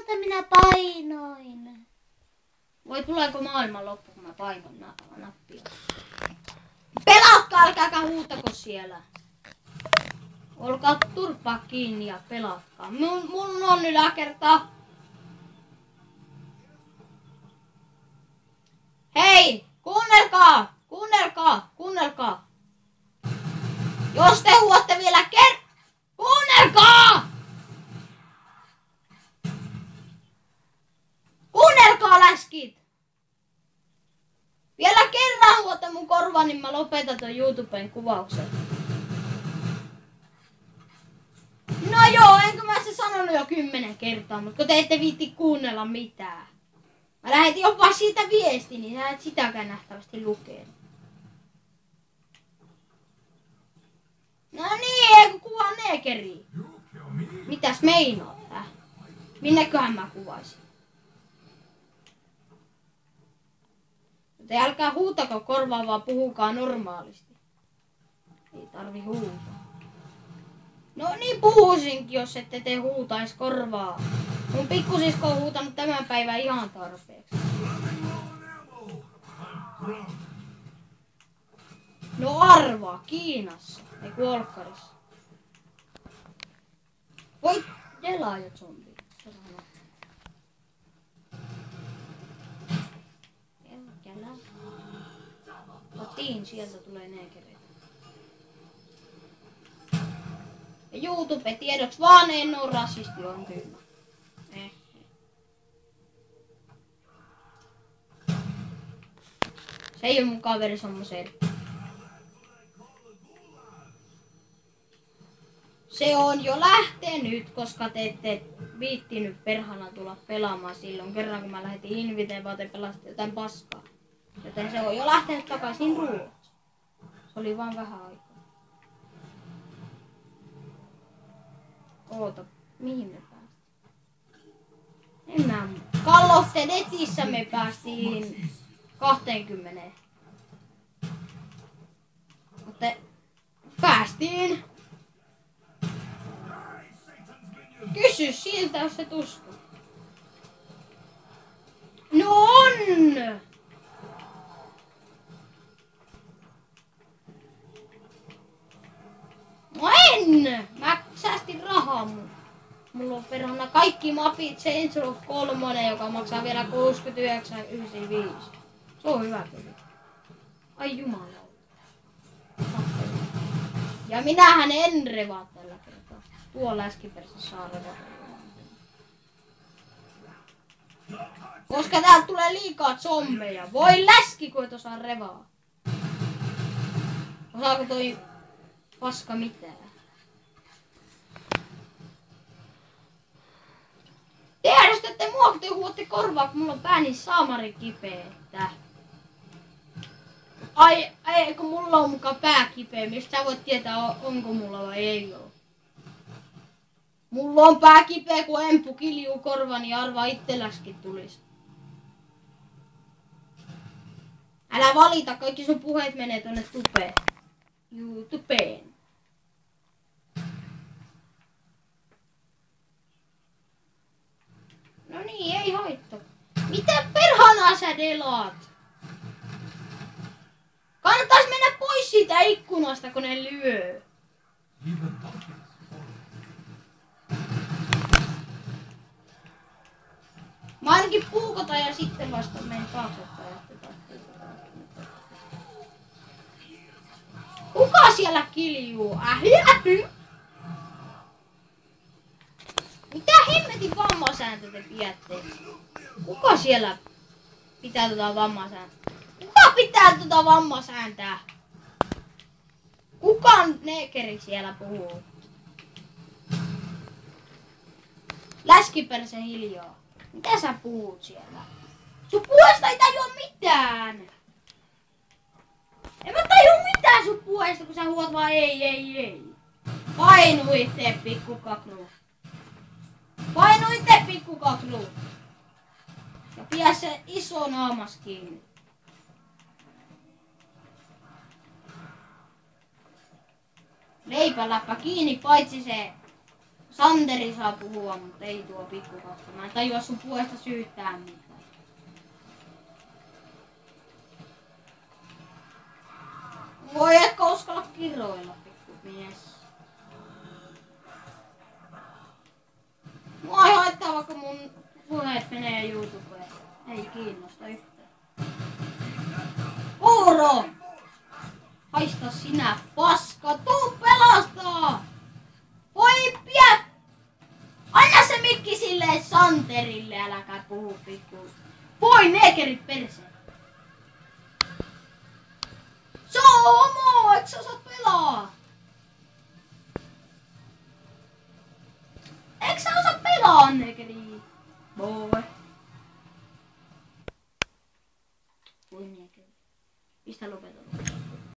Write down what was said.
Tuolta minä painoin. Voi tuleeko maailman loppu, kun mä painoin nappia. Pelatkaa, älkääkä huutako siellä. Olkaa turpaa kiinni ja pelatkaa. Mun on yläkerta. Hei! Kuunnelkaa! Kuunnelkaa! Kuunnelkaa! Jos te huuatte vielä kuunnelkaa! Kuunnelkaa, läskit! Vielä kerran huuatte mun korvaan, niin mä lopetan ton YouTuben kuvauksen. No joo, enkö mä se sanonut jo 10 kertaa, mutta kun te ette viitti kuunnella mitään. Mä lähetin jopa siitä viesti, niin sä et sitäkään nähtävästi lukea. No niin, eikö kuvaa neekeri? Mitäs meinaat, hä? Minneköhän mä kuvaisin? Te älkää huutako korvaa, vaan puhukaa normaalisti. Ei tarvi huutaa. No niin puhuisinkin, jos ette te huutais korvaa. Mun pikkusisko on huutanut tämän päivän ihan tarpeeksi. No arvaa, Kiinassa, ei Kuolkkarissa. Voi delaaja zombi. Elkälä. Kotiin, sieltä tulee neekereitä. Ja YouTube tiedoksi vaan, en oo rasisti, on tyhmä. Se ei oo mun kaveri, se on mun serkku. Se on jo lähtenyt, koska te ette viittinyt perhana tulla pelaamaan silloin kerran, kun mä lähetin inviteen, vaan te pelasitte jotain paskaa. Joten se on jo lähtenyt takaisin Ruotsiin. Se oli vaan vähän aikaa. Oota, mihin me päästiin? En mä... Call of the Netissä me päästiin 20. Mutta päästiin. Kysy siltä, jos et usko. No on! No en! Mä säästin rahaa mulla on perhana kaikki mapit, Saints Row 3, joka maksaa vielä 69,95. Se on hyvä peli. Ai jumala. Ja minähän en revaa tällä kertaa. Tuo läskiperse saa revata. Koska täältä tulee liikaa zombeja. Voi läski, kun et osaa revaa. Osaako toi paska mitään? Tiedätte mua, kun te huuatte korvaa, kun mulla on pää niin saamari kipeetä. Ai, kun mulla on muka pää kipeä, mistä sä voit tietää, onko mulla vai ei oo. Mulla on pää kipeä, kun empu kiljuu korva, niin arvaa itselläskin tulis. Älä valita, kaikki sun puheet menee tonne tupeen. YouTubeen. No niin, ei haittaa. Mitä perhanaa sä delaat? Kannattais mennä pois siitä ikkunasta, kun ne lyö. Mä ainakin puukotan ja sitten vasta menen taaksepäin. Kuka siellä kiljuu? Mitä hemmetin vammasääntö te pidätte? Kuka siellä pitää tota vammasääntöä? Kuka pitää tota vammasääntää? Kuka neekeri siellä puhuu? Läskiperse hiljaa. Mitä sä puhut siellä? Sun puheesta ei tajua mitään! En mä tajua mitään sun puheesta, kun sä huot vaan ei. Painu itse, pikkukaklu. Painu itse, pikkukaklu. Ja pidä se iso naamas kiinni. Leipäläppä kiinni, paitsi se Santeri saa puhua, mutta ei tuo pikkukakka. Mä en tajua sun puolesta syyttää mitään. Voi ehkä uskalla kiroilla, pikkumies. Mua ei haittaa, vaikka mun puheet menee YouTubeen. Ei kiinnosta yhtään. Puuro! Haista sinä paska, tuu pelastaa! Voi piä! Anna se mikki silleen Santerille, äläkä puhu pikku. Voi neekerit perseen! Se on homo, eikö sä osaa pelaa? Eikö sä osaa pelaa, neekeri? Voi. Voi neekeri. Pistä lopetellaan.